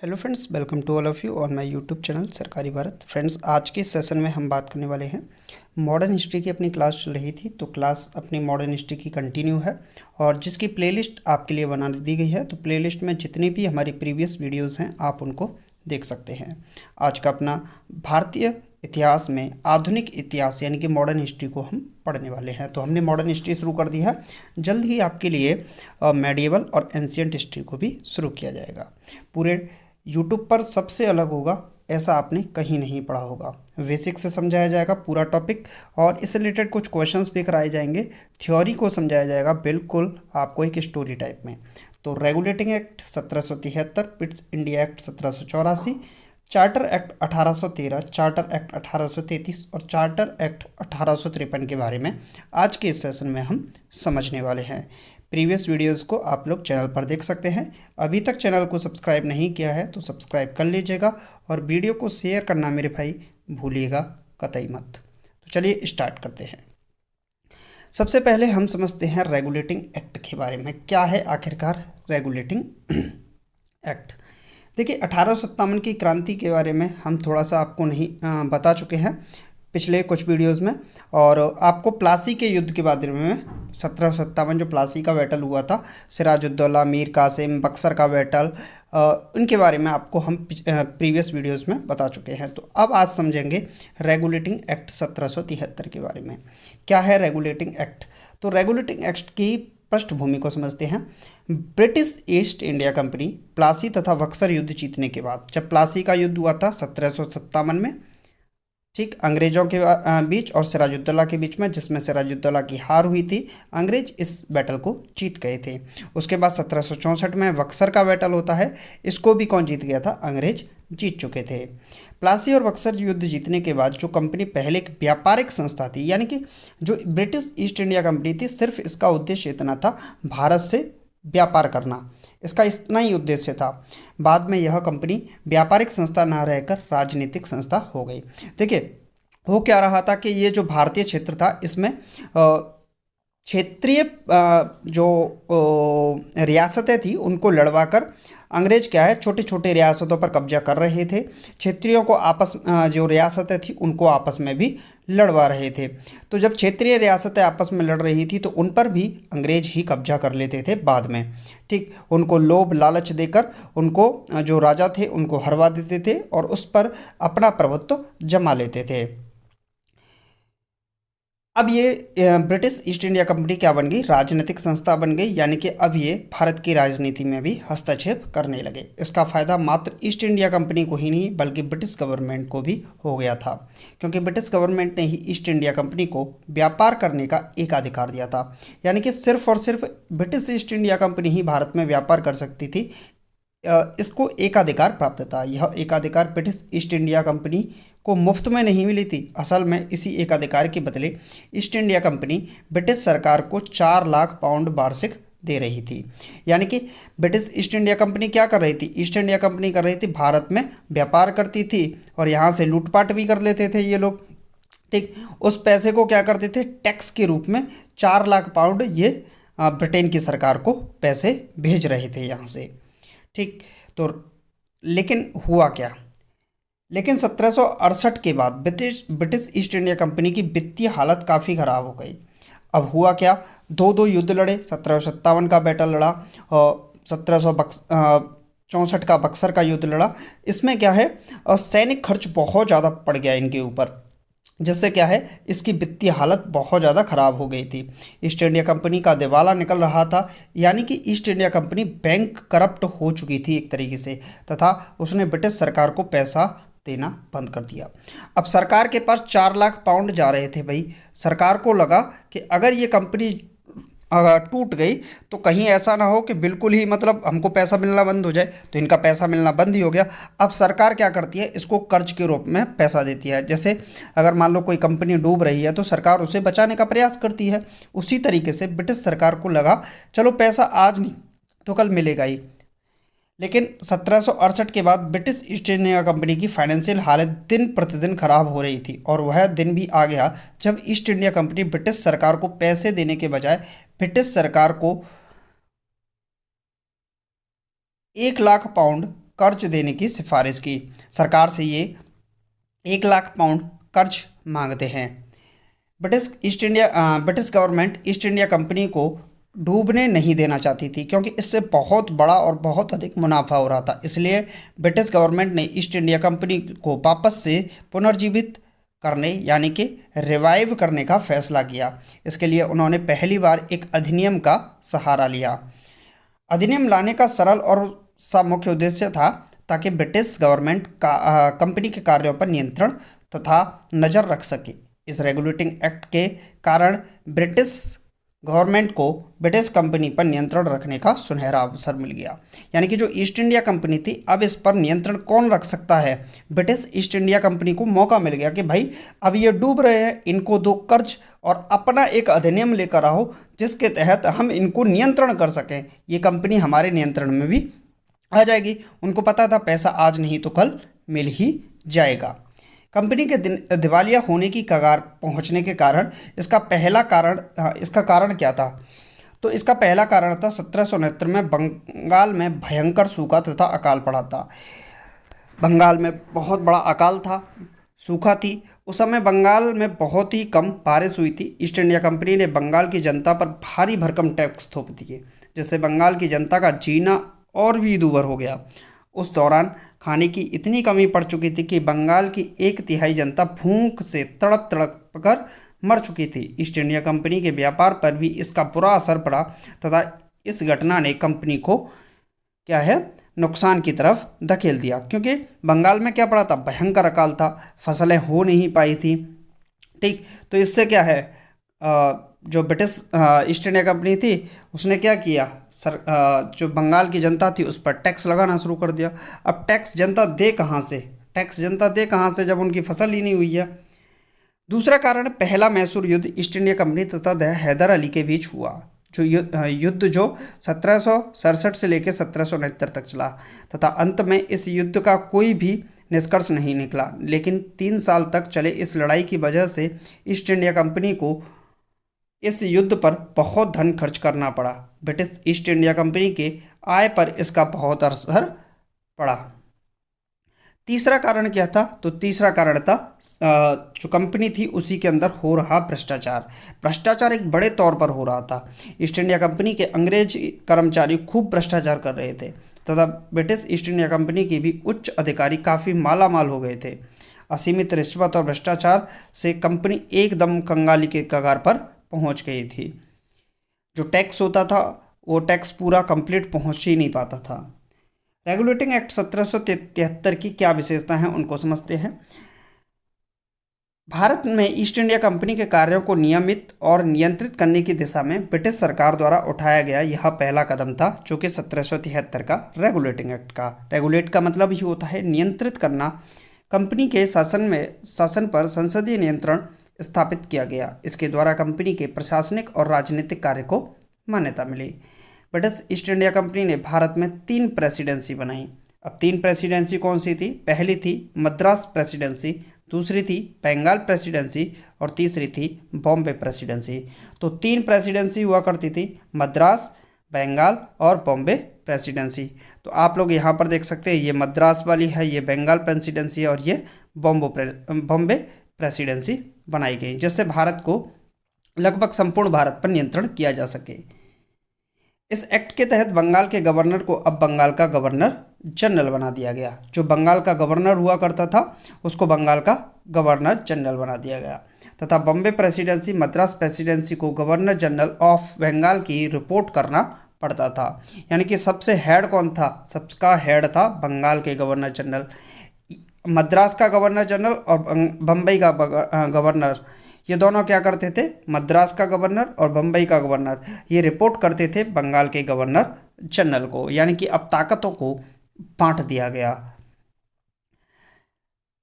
Hello friends, welcome to all of you on my YouTube channel Sarkari Bharat. Friends, आज के इस session में हम बात करने वाले हैं मॉडर्न हिस्ट्री की। अपनी क्लास चल रही थी तो क्लास अपनी मॉडर्न हिस्ट्री की कंटिन्यू है और जिसकी प्लेलिस्ट आपके लिए बना दी गई है। तो प्लेलिस्ट में जितनी भी हमारी प्रीवियस वीडियोस हैं आप उनको देख सकते हैं। आज का अपना भारतीय इतिहास में आधुनिक इतिहास यानी कि मॉडर्न हिस्ट्री को हम पढ़ने वाले हैं। तो हमने मॉडर्न हिस्ट्री शुरू कर दी है। जल्द ही आपके लिए मेडिएवल और एंशियंट हिस्ट्री को भी शुरू किया जाएगा। पूरे यूट्यूब पर सबसे अलग होगा, ऐसा आपने कहीं नहीं पढ़ा होगा। बेसिक से समझाया जाएगा पूरा टॉपिक और इससे रिलेटेड कुछ क्वेश्चंस भी कराए जाएंगे। थ्योरी को समझाया जाएगा बिल्कुल आपको एक स्टोरी टाइप में। तो regulating act 1773, Pitt's India act 1784, charter act 1813, charter act 1833 और चार्टर एक्ट 1853 के बारे में आज के इस सेशन में हम समझने वाले हैं। प्रीवियस वीडियोस को आप लोग चैनल पर देख सकते हैं। अभी तक चैनल को सब्सक्राइब नहीं किया है तो सब्सक्राइब कर लीजिएगा और वीडियो को शेयर करना मेरे भाई भूलिएगा कतई मत। तो चलिए स्टार्ट करते हैं। सबसे पहले हम समझते हैं रेगुलेटिंग एक्ट के बारे में। क्या है आखिरकार रेगुलेटिंग एक्ट? देखिए, 1857 की क्रांति के बारे में हम थोड़ा सा आपको नहीं बता चुके हैं पिछले कुछ वीडियोस में। और आपको प्लासी के युद्ध के बारे में 1757 जो प्लासी का बैटल हुआ था, सिराजुद्दौला, मीर कासिम, बक्सर का बैटल, इनके बारे में आपको हम प्रीवियस वीडियोस में बता चुके हैं। तो अब आज समझेंगे रेगुलेटिंग एक्ट 1773 के बारे में। क्या है रेगुलेटिंग एक्ट? तो रेगुलेटिंग एक्ट की पृष्ठभूमि को समझते हैं। British east India company Plassey तथा बक्सर युद्ध जीतने के बाद, जब प्लासी का युद्ध हुआ था 1757 में, ठीक, अंग्रेजों के बीच और सिराजुद्दौला के बीच में, जिसमें सिराजुद्दौला की हार हुई थी, अंग्रेज इस बैटल को जीत गए थे। उसके बाद 1764 में बक्सर का बैटल होता है। इसको भी कौन जीत गया था? अंग्रेज जीत चुके थे। प्लासी और बक्सर युद्ध जीतने के बाद जो कंपनी पहले एक व्यापारिक संस्था थी, यानी कि जो ब्रिटिश ईस्ट इंडिया कंपनी थी, सिर्फ इसका उद्देश्य इतना था भारत से व्यापार करना, इसका इतना ही उद्देश्य था। बाद में यह कंपनी व्यापारिक संस्था ना रहकर राजनीतिक संस्था हो गई। देखिए, हो क्या रहा था कि ये जो भारतीय क्षेत्र था, इसमें क्षेत्रीय जो रियासतें थी उनको लड़वाकर अंग्रेज क्या है, छोटे छोटे रियासतों पर कब्जा कर रहे थे। क्षेत्रियों को आपस जो रियासतें थी उनको आपस में भी लड़वा रहे थे। तो जब क्षेत्रीय रियासतें आपस में लड़ रही थी तो उन पर भी अंग्रेज ही कब्जा कर लेते थे बाद में। ठीक, उनको लोभ लालच देकर उनको जो राजा थे उनको हरवा देते थे और उस पर अपना प्रभुत्व जमा लेते थे। अब ये ब्रिटिश ईस्ट इंडिया कंपनी क्या बन गई? राजनीतिक संस्था बन गई, यानी कि अब ये भारत की राजनीति में भी हस्तक्षेप करने लगे। इसका फायदा मात्र ईस्ट इंडिया कंपनी को ही नहीं बल्कि ब्रिटिश गवर्नमेंट को भी हो गया था, क्योंकि ब्रिटिश गवर्नमेंट ने ही ईस्ट इंडिया कंपनी को व्यापार करने का एक अधिकार दिया था। यानी कि सिर्फ और सिर्फ ब्रिटिश ईस्ट इंडिया कंपनी ही भारत में व्यापार कर सकती थी। इसको एकाधिकार प्राप्त था। यह एकाधिकार ब्रिटिश ईस्ट इंडिया कंपनी को मुफ्त में नहीं मिली थी। असल में इसी एकाधिकार के बदले ईस्ट इंडिया कंपनी ब्रिटिश सरकार को 4 लाख पाउंड वार्षिक दे रही थी। यानी कि ब्रिटिश ईस्ट इंडिया कंपनी क्या कर रही थी? ईस्ट इंडिया कंपनी कर रही थी, भारत में व्यापार करती थी और यहाँ से लूटपाट भी कर लेते थे ये लोग। ठीक, उस पैसे को क्या करते थे? टैक्स के रूप में 4 लाख पाउंड ये ब्रिटेन की सरकार को पैसे भेज रहे थे यहाँ से। ठीक, तो लेकिन हुआ क्या? लेकिन 1768 के बाद British British east India company की वित्तीय हालत काफ़ी ख़राब हो गई। अब हुआ क्या? दो दो युद्ध लड़े। 1757 का बैटल लड़ा और 1764 का बक्सर का युद्ध लड़ा। इसमें क्या है, सैनिक खर्च बहुत ज़्यादा पड़ गया इनके ऊपर, जिससे क्या है, इसकी वित्तीय हालत बहुत ज़्यादा ख़राब हो गई थी। ईस्ट इंडिया कंपनी का दिवाला निकल रहा था, यानी कि east India company bank corrupt हो चुकी थी एक तरीके से, तथा उसने ब्रिटिश सरकार को पैसा देना बंद कर दिया। अब सरकार के पास 4 लाख पाउंड जा रहे थे भाई। सरकार को लगा कि अगर ये कंपनी अगर टूट गई तो कहीं ऐसा ना हो कि बिल्कुल ही मतलब हमको पैसा मिलना बंद हो जाए। तो इनका पैसा मिलना बंद ही हो गया। अब सरकार क्या करती है? इसको कर्ज के रूप में पैसा देती है। जैसे अगर मान लो कोई कंपनी डूब रही है तो सरकार उसे बचाने का प्रयास करती है। उसी तरीके से ब्रिटिश सरकार को लगा चलो पैसा आज नहीं तो कल मिलेगा ही। लेकिन 1768 के बाद ब्रिटिश ईस्ट इंडिया कंपनी की फाइनेंशियल हालत दिन प्रतिदिन खराब हो रही थी और वह दिन भी आ गया जब ईस्ट इंडिया कंपनी ब्रिटिश सरकार को पैसे देने के बजाय ब्रिटिश सरकार को 1 लाख पाउंड कर्ज देने की सिफारिश की। सरकार से ये 1 लाख पाउंड कर्ज मांगते हैं। British government east India company को डूबने नहीं देना चाहती थी, क्योंकि इससे बहुत बड़ा और बहुत अधिक मुनाफा हो रहा था। इसलिए ब्रिटिश गवर्नमेंट ने ईस्ट इंडिया कंपनी को वापस से पुनर्जीवित करने यानी कि रिवाइव करने का फैसला किया। इसके लिए उन्होंने पहली बार एक अधिनियम का सहारा लिया। अधिनियम लाने का सरल और सा मुख्य उद्देश्य था ताकि ब्रिटिश गवर्नमेंट का कंपनी के कार्यों पर नियंत्रण तथा नज़र रख सके। इस रेगुलेटिंग एक्ट के कारण ब्रिटिश गवर्नमेंट को ब्रिटिश कंपनी पर नियंत्रण रखने का सुनहरा अवसर मिल गया। यानी कि जो ईस्ट इंडिया कंपनी थी, अब इस पर नियंत्रण कौन रख सकता है? ब्रिटिश ईस्ट इंडिया कंपनी को मौका मिल गया कि भाई अब ये डूब रहे हैं, इनको दो कर्ज और अपना एक अधिनियम लेकर आओ जिसके तहत हम इनको नियंत्रण कर सकें, ये कंपनी हमारे नियंत्रण में भी आ जाएगी। उनको पता था पैसा आज नहीं तो कल मिल ही जाएगा। कंपनी के दिवालिया होने की कगार पहुंचने के कारण इसका कारण क्या था? तो इसका पहला कारण था 1769 में बंगाल में भयंकर सूखा तथा अकाल पड़ा था। बंगाल में बहुत बड़ा अकाल था, सूखा थी। उस समय बंगाल में बहुत ही कम बारिश हुई थी। ईस्ट इंडिया कंपनी ने बंगाल की जनता पर भारी भरकम टैक्स थोप दिए, जिससे बंगाल की जनता का जीना और भी दूभर हो गया। उस दौरान खाने की इतनी कमी पड़ चुकी थी कि बंगाल की 1/3 जनता भूख से तड़प तड़प कर मर चुकी थी। ईस्ट इंडिया कंपनी के व्यापार पर भी इसका बुरा असर पड़ा तथा इस घटना ने कंपनी को क्या है, नुकसान की तरफ धकेल दिया। क्योंकि बंगाल में क्या पड़ा था, भयंकर अकाल था, फसलें हो नहीं पाई थी। ठीक, तो इससे क्या है, जो ब्रिटिश ईस्ट इंडिया कंपनी थी उसने क्या किया, जो बंगाल की जनता थी उस पर टैक्स लगाना शुरू कर दिया। अब टैक्स जनता दे कहाँ से जब उनकी फसल ही नहीं हुई है। दूसरा कारण, पहला मैसूर युद्ध ईस्ट इंडिया कंपनी तथा हैदर अली के बीच हुआ, जो युद्ध जो 1767 से लेकर 1769 तक चला तथा अंत में इस युद्ध का कोई भी निष्कर्ष नहीं निकला। लेकिन 3 साल तक चले इस लड़ाई की वजह से ईस्ट इंडिया कंपनी को इस युद्ध पर बहुत धन खर्च करना पड़ा। ब्रिटिश ईस्ट इंडिया कंपनी के आय पर इसका बहुत असर पड़ा। तीसरा कारण क्या था? तो तीसरा कारण था जो कंपनी थी उसी के अंदर हो रहा भ्रष्टाचार एक बड़े तौर पर हो रहा था। ईस्ट इंडिया कंपनी के अंग्रेज कर्मचारी खूब भ्रष्टाचार कर रहे थे तथा ब्रिटिश ईस्ट इंडिया कंपनी के भी उच्च अधिकारी काफ़ी माला माल हो गए थे। असीमित रिश्वत और भ्रष्टाचार से कंपनी एकदम कंगाली के कगार पर पहुंच गई थी। जो टैक्स होता था वो टैक्स पूरा कंप्लीट पहुंच ही नहीं पाता था। रेगुलेटिंग एक्ट 1773 की क्या विशेषता है उनको समझते हैं। भारत में ईस्ट इंडिया कंपनी के कार्यों को नियमित और नियंत्रित करने की दिशा में ब्रिटिश सरकार द्वारा उठाया गया यह पहला कदम था, जो कि 1773 का रेगुलेटिंग एक्ट का। रेगुलेट का मतलब ही होता है नियंत्रित करना। कंपनी के शासन पर संसदीय नियंत्रण स्थापित किया गया। इसके द्वारा कंपनी के प्रशासनिक और राजनीतिक कार्य को मान्यता मिली। ब्रिटिश ईस्ट इंडिया कंपनी ने भारत में 3 प्रेसिडेंसी बनाई। अब 3 प्रेसिडेंसी कौन सी थी? पहली थी मद्रास प्रेसिडेंसी, दूसरी थी बंगाल प्रेसिडेंसी और तीसरी थी बॉम्बे प्रेसिडेंसी। तो 3 प्रेसिडेंसी हुआ करती थी, मद्रास, बंगाल और बॉम्बे प्रेसिडेंसी। तो आप लोग यहाँ पर देख सकते हैं, ये मद्रास वाली है, ये बंगाल प्रेसिडेंसी और ये बॉम्बे प्रेसिडेंसी बनाई गई, जिससे भारत को लगभग संपूर्ण भारत पर नियंत्रण किया जा सके। इस एक्ट के तहत बंगाल के गवर्नर को अब बंगाल का गवर्नर जनरल बना दिया गया। जो बंगाल का गवर्नर हुआ करता था उसको बंगाल का गवर्नर जनरल बना दिया गया तथा बॉम्बे प्रेसिडेंसी, मद्रास प्रेसिडेंसी को गवर्नर जनरल ऑफ बंगाल की रिपोर्ट करना पड़ता था। यानी कि सबसे हेड कौन था? सबका हेड था बंगाल के गवर्नर जनरल। मद्रास का गवर्नर जनरल और बम्बई का गवर्नर, ये दोनों क्या करते थे? मद्रास का गवर्नर और बम्बई का गवर्नर ये रिपोर्ट करते थे बंगाल के गवर्नर जनरल को। यानी कि अब ताकतों को बांट दिया गया।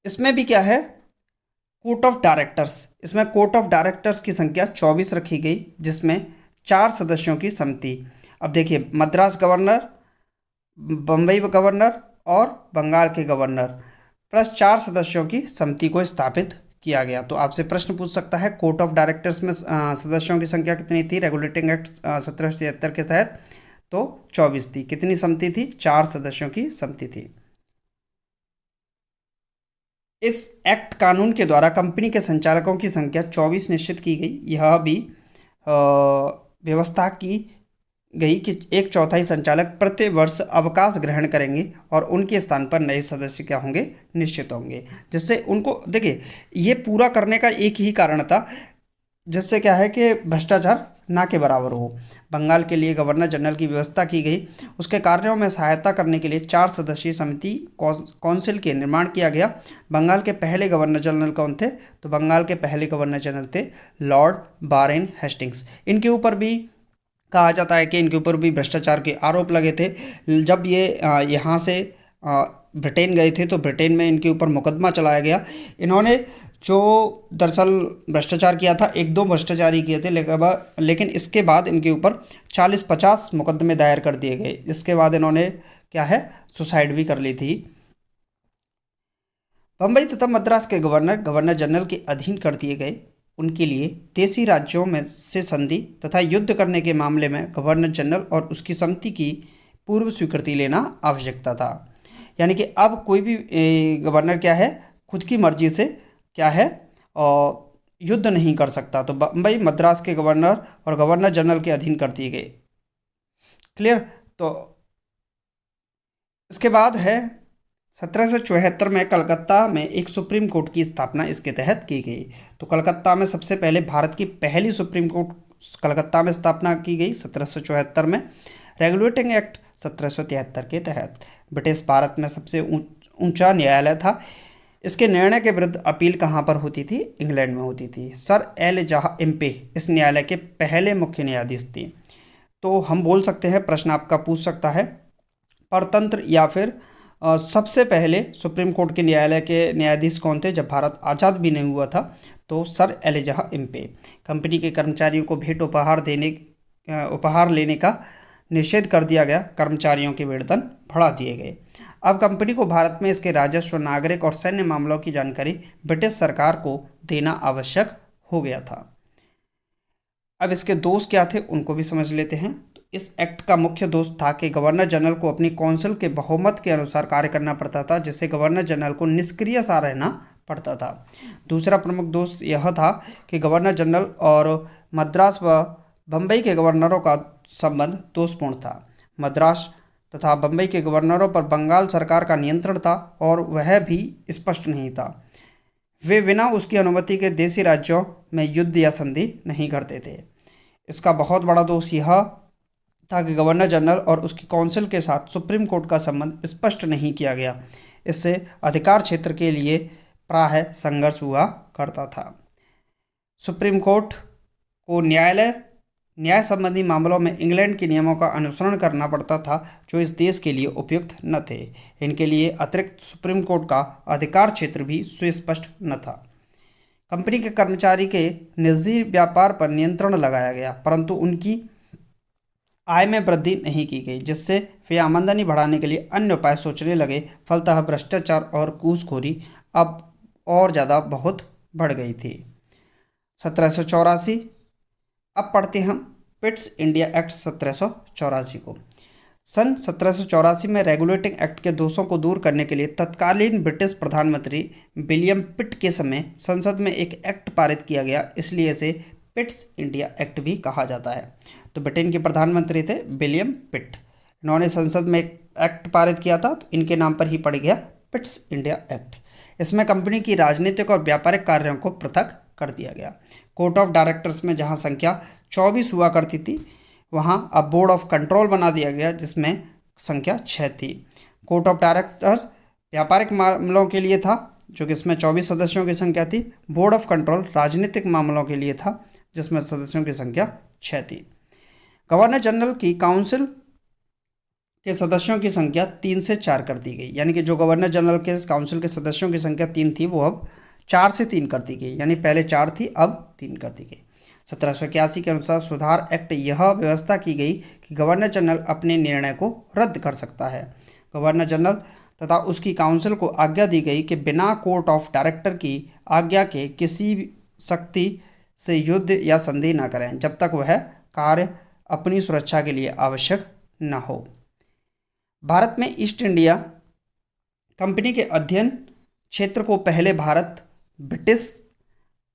इसमें भी क्या है, कोर्ट ऑफ डायरेक्टर्स। इसमें कोर्ट ऑफ डायरेक्टर्स की संख्या 24 रखी गई, जिसमें 4 सदस्यों की समिति। अब देखिए, मद्रास गवर्नर, बम्बई गवर्नर और बंगाल के गवर्नर प्लस 4 सदस्यों की समिति को स्थापित किया गया। तो आपसे प्रश्न पूछ सकता है, कोर्ट ऑफ डायरेक्टर्स में सदस्यों की संख्या कितनी थी रेगुलेटिंग एक्ट 1773 के तहत? तो 24 थी। कितनी समिति थी? 4 सदस्यों की समिति थी। इस एक्ट कानून के द्वारा कंपनी के संचालकों की संख्या 24 निश्चित की गई। यह भी व्यवस्था की गई कि एक चौथाई संचालक प्रति वर्ष अवकाश ग्रहण करेंगे और उनके स्थान पर नए सदस्य क्या होंगे, निश्चित होंगे। जिससे उनको देखिए, ये पूरा करने का एक ही कारण था, जिससे क्या है कि भ्रष्टाचार ना के बराबर हो। बंगाल के लिए गवर्नर जनरल की व्यवस्था की गई। उसके कार्यों में सहायता करने के लिए 4 सदस्यीय समिति काउंसिल के निर्माण किया गया। बंगाल के पहले गवर्नर जनरल कौन थे? तो बंगाल के पहले गवर्नर जनरल थे लॉर्ड बारेन हेस्टिंग्स। इनके ऊपर भी कहा जाता है कि इनके ऊपर भी भ्रष्टाचार के आरोप लगे थे। जब ये यहाँ से ब्रिटेन गए थे तो ब्रिटेन में इनके ऊपर मुकदमा चलाया गया। इन्होंने जो दरअसल भ्रष्टाचार किया था, एक दो भ्रष्टाचारी किए थे, लेकिन इसके बाद इनके ऊपर 40-50 मुकदमे दायर कर दिए गए। इसके बाद इन्होंने क्या है, सुसाइड भी कर ली थी। बम्बई तथा मद्रास के गवर्नर गवर्नर जनरल के अधीन कर दिए गए। उनके लिए देशी राज्यों में से संधि तथा युद्ध करने के मामले में गवर्नर जनरल और उसकी समिति की पूर्व स्वीकृति लेना आवश्यकता था। यानी कि अब कोई भी गवर्नर क्या है, खुद की मर्जी से क्या है, और युद्ध नहीं कर सकता। तो बम्बई मद्रास के गवर्नर और गवर्नर जनरल के अधीन कर दिए गए। क्लियर? तो इसके बाद है 1774 में कलकत्ता में एक सुप्रीम कोर्ट की स्थापना इसके तहत की गई। तो कलकत्ता में सबसे पहले भारत की पहली सुप्रीम कोर्ट कलकत्ता में स्थापना की गई 1774 में। रेगुलेटिंग एक्ट 1773 के तहत ब्रिटिश भारत में सबसे ऊंचा न्यायालय था। इसके निर्णय के विरुद्ध अपील कहाँ पर होती थी? इंग्लैंड में होती थी। सर एल जहाँ इम्पे इस न्यायालय के पहले मुख्य न्यायाधीश थे। तो हम बोल सकते हैं, प्रश्न आपका पूछ सकता है, परतंत्र या फिर सबसे पहले सुप्रीम कोर्ट के न्यायालय के न्यायाधीश कौन थे जब भारत आज़ाद भी नहीं हुआ था? तो सर एलिजा इम्पे। कंपनी के कर्मचारियों को भेंट उपहार लेने का निषेध कर दिया गया। कर्मचारियों के वेतन बढ़ा दिए गए। अब कंपनी को भारत में इसके राजस्व, नागरिक और सैन्य मामलों की जानकारी ब्रिटिश सरकार को देना आवश्यक हो गया था। अब इसके दोष क्या थे उनको भी समझ लेते हैं। तो इस एक्ट का मुख्य दोष था कि गवर्नर जनरल को अपनी काउंसिल के बहुमत के अनुसार कार्य करना पड़ता था, जिससे गवर्नर जनरल को निष्क्रिय सा रहना पड़ता था। दूसरा प्रमुख दोष यह था कि गवर्नर जनरल और मद्रास व बम्बई के गवर्नरों का संबंध दोषपूर्ण था। मद्रास तथा बम्बई के गवर्नरों पर बंगाल सरकार का नियंत्रण था और वह भी स्पष्ट नहीं था। वे बिना उसकी अनुमति के देशी राज्यों में युद्ध या संधि नहीं करते थे। इसका बहुत बड़ा दोष यह था कि गवर्नर जनरल और उसकी काउंसिल के साथ सुप्रीम कोर्ट का संबंध स्पष्ट नहीं किया गया। इससे अधिकार क्षेत्र के लिए प्रायः संघर्ष हुआ करता था। सुप्रीम कोर्ट को न्याय संबंधी मामलों में इंग्लैंड के नियमों का अनुसरण करना पड़ता था, जो इस देश के लिए उपयुक्त न थे। इनके लिए अतिरिक्त सुप्रीम कोर्ट का अधिकार क्षेत्र भी सुस्पष्ट न था। कंपनी के कर्मचारी के निजी व्यापार पर नियंत्रण लगाया गया, परंतु उनकी आय में वृद्धि नहीं की गई, जिससे वे आमदनी बढ़ाने के लिए अन्य उपाय सोचने लगे। फलतः भ्रष्टाचार और घूसखोरी अब और ज़्यादा बहुत बढ़ गई थी। 1784। अब पढ़ते हम पिट्स इंडिया एक्ट 1784 को। सन 1784 में रेगुलेटिंग एक्ट के दोषों को दूर करने के लिए तत्कालीन ब्रिटिश प्रधानमंत्री विलियम पिट के समय संसद में एक एक्ट पारित किया गया, इसलिए इसे पिट्स इंडिया एक्ट भी कहा जाता है। तो ब्रिटेन के प्रधानमंत्री थे विलियम पिट। इन्होंने संसद में एक एक्ट पारित किया था, तो इनके नाम पर ही पड़ गया पिट्स इंडिया एक्ट। इसमें कंपनी की राजनीतिक और व्यापारिक कार्यों को पृथक कर दिया गया। कोर्ट ऑफ डायरेक्टर्स में जहां संख्या 24 हुआ करती थी, वहां अब बोर्ड ऑफ कंट्रोल बना दिया गया, जिसमें संख्या 6 थी। कोर्ट ऑफ डायरेक्टर्स व्यापारिक मामलों के लिए था, जो कि इसमें 24 सदस्यों की संख्या थी। बोर्ड ऑफ कंट्रोल राजनीतिक मामलों के लिए था, जिसमें सदस्यों की संख्या 6 थी। गवर्नर जनरल की काउंसिल के सदस्यों की संख्या 3 से 4 कर दी गई। यानी कि जो गवर्नर जनरल के काउंसिल के सदस्यों की संख्या 3 थी, वो अब 4 से 3 कर दी गई। यानी पहले 4 थी, अब 3 कर दी गई। 1781 के अनुसार सुधार एक्ट यह व्यवस्था की गई कि गवर्नर जनरल अपने निर्णय को रद्द कर सकता है। गवर्नर जनरल तथा उसकी काउंसिल को आज्ञा दी गई कि बिना कोर्ट ऑफ डायरेक्टर की आज्ञा के किसी शक्ति से युद्ध या संधि न करें, जब तक वह कार्य अपनी सुरक्षा के लिए आवश्यक न हो। भारत में ईस्ट इंडिया कंपनी के अध्ययन क्षेत्र को पहले भारत ब्रिटिश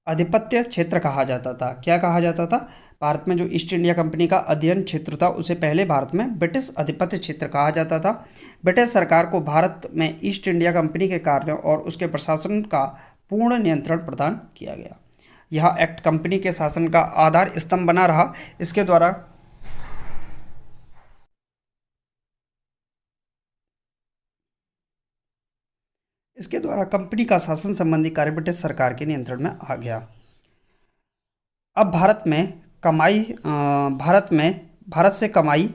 आधिपत्य क्षेत्र कहा जाता था। क्या कहा जाता था? भारत में जो ईस्ट इंडिया कंपनी का अध्ययन क्षेत्र था उसे पहले भारत में ब्रिटिश आधिपत्य क्षेत्र कहा जाता था। ब्रिटिश सरकार को भारत में ईस्ट इंडिया कंपनी के कार्यों और उसके प्रशासन का पूर्ण नियंत्रण प्रदान किया गया। यह एक्ट कंपनी के शासन का आधार स्तंभ बना रहा। इसके द्वारा कंपनी का शासन संबंधी कार्य ब्रिटिश सरकार के नियंत्रण में आ गया। अब भारत से कमाई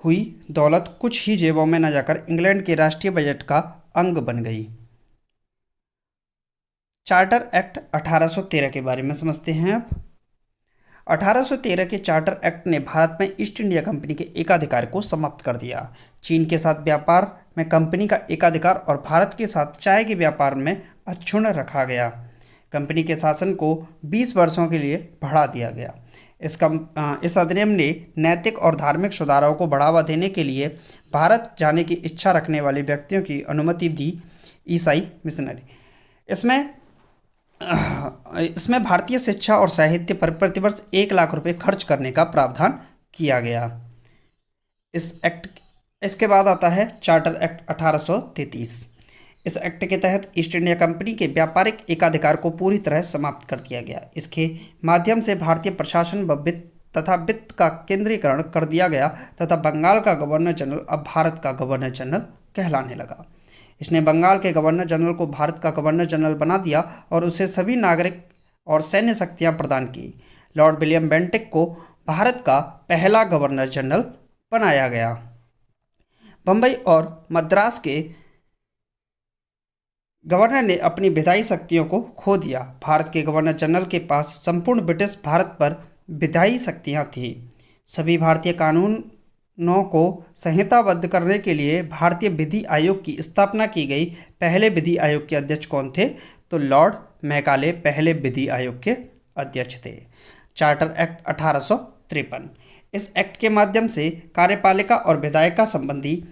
हुई दौलत कुछ ही जेबों में न जाकर इंग्लैंड के राष्ट्रीय बजट का अंग बन गई। चार्टर एक्ट 1813 के बारे में समझते हैं। अब 1813 के चार्टर एक्ट ने भारत में ईस्ट इंडिया कंपनी के एकाधिकार को समाप्त कर दिया। चीन के साथ व्यापार में कंपनी का एकाधिकार और भारत के साथ चाय के व्यापार में अक्षुण्ण रखा गया। कंपनी के शासन को 20 वर्षों के लिए बढ़ा दिया गया। इस अधिनियम ने नैतिक और धार्मिक सुधारों को बढ़ावा देने के लिए भारत जाने की इच्छा रखने वाले व्यक्तियों की अनुमति दी। ईसाई मिशनरी इसमें भारतीय शिक्षा और साहित्य पर प्रतिवर्ष 1 लाख रुपए खर्च करने का प्रावधान किया गया। इसके बाद आता है चार्टर एक्ट 1833। इस एक्ट के तहत ईस्ट इंडिया कंपनी के व्यापारिक एकाधिकार को पूरी तरह समाप्त कर दिया गया। इसके माध्यम से भारतीय प्रशासन व वित्त का केंद्रीकरण कर दिया गया तथा बंगाल का गवर्नर जनरल अब भारत का गवर्नर जनरल कहलाने लगा। इसने बंगाल के गवर्नर जनरल को भारत का गवर्नर जनरल बना दिया और उसे सभी नागरिक और सैन्य शक्तियां प्रदान की। लॉर्ड विलियम बेंटिक को भारत का पहला गवर्नर जनरल बनाया गया। बंबई और मद्रास के गवर्नर ने अपनी विधायी शक्तियों को खो दिया। भारत के गवर्नर जनरल के पास संपूर्ण ब्रिटिश भारत पर विधायी शक्तियां थीं। सभी भारतीय कानूनों को संहिताबद्ध करने के लिए भारतीय विधि आयोग की स्थापना की गई। पहले विधि आयोग के अध्यक्ष कौन थे? तो लॉर्ड मैकाले पहले विधि आयोग के अध्यक्ष थे। Charter act 1853। इस एक्ट के माध्यम से कार्यपालिका और विधायिका संबंधी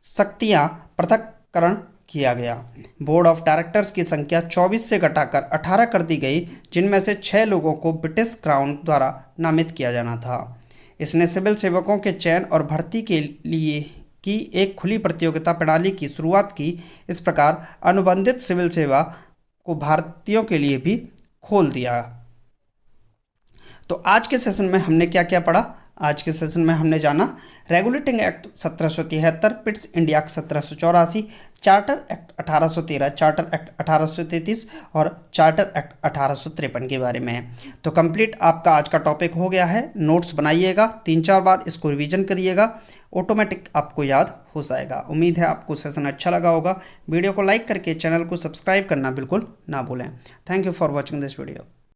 शक्तियां पृथक्करण किया गया। बोर्ड ऑफ डायरेक्टर्स की संख्या 24 से घटाकर 18 कर दी गई, जिनमें से 6 लोगों को ब्रिटिश क्राउन द्वारा नामित किया जाना था। इसने सिविल सेवकों के चयन और भर्ती के लिए की एक खुली प्रतियोगिता प्रणाली की शुरुआत की। इस प्रकार अनुबंधित सिविल सेवा को भारतीयों के लिए भी खोल दिया। तो आज के सेशन में हमने क्या क्या पढ़ा? आज के सेशन में हमने जाना regulating act 1773, Pitt's India act 1784, charter act 1813, charter act 1833 और चार्टर एक्ट 1853 के बारे में। तो कंप्लीट आपका आज का टॉपिक हो गया है। नोट्स बनाइएगा, 3-4 बार इसको रिवीजन करिएगा, ऑटोमेटिक आपको याद हो जाएगा। उम्मीद है आपको सेशन अच्छा लगा होगा। वीडियो को लाइक करके चैनल को सब्सक्राइब करना बिल्कुल ना भूलें। Thank you for watching this video.